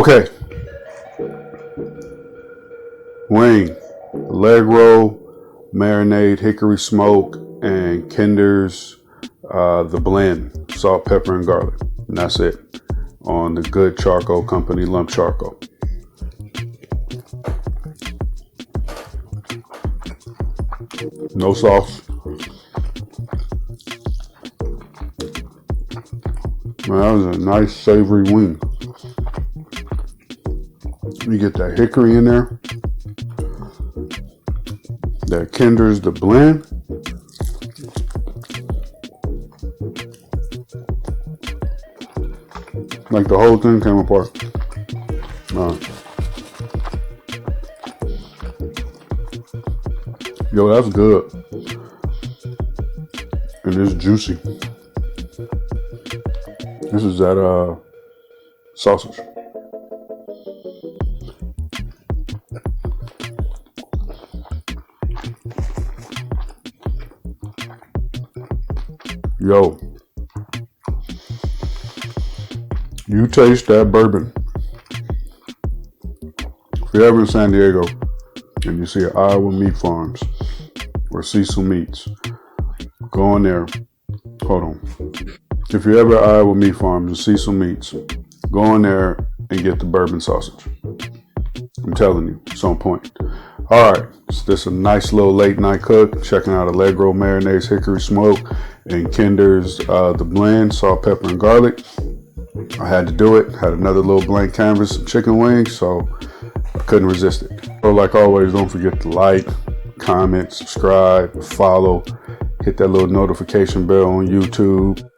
Okay. Wing, Allegro, Marinade, Hickory Smoke, and Kinder's the blend, salt, pepper, and garlic. And that's it on the Good Charcoal Company lump charcoal. No sauce. Man, that was a nice savory wing. You get that hickory in there. That Kinder's the blend. Like the whole thing came apart. Yo, that's good. And it's juicy. This is that sausage. Yo, you taste that bourbon. If you're ever in San Diego and you see Iowa Meat Farms or Cecil Meats, go in there. Hold on. If you're ever at Iowa Meat Farms and Cecil Meats, go in there and get the bourbon sausage. I'm telling you, it's on point. All right, so this is a nice little late night cook. Checking out Allegro, Marinade's Hickory Smoke, and Kinder's the blend, salt, pepper, and garlic. I had to do it. Had another little blank canvas, some chicken wings, so I couldn't resist it. So like always, don't forget to like, comment, subscribe, follow, hit that little notification bell on YouTube.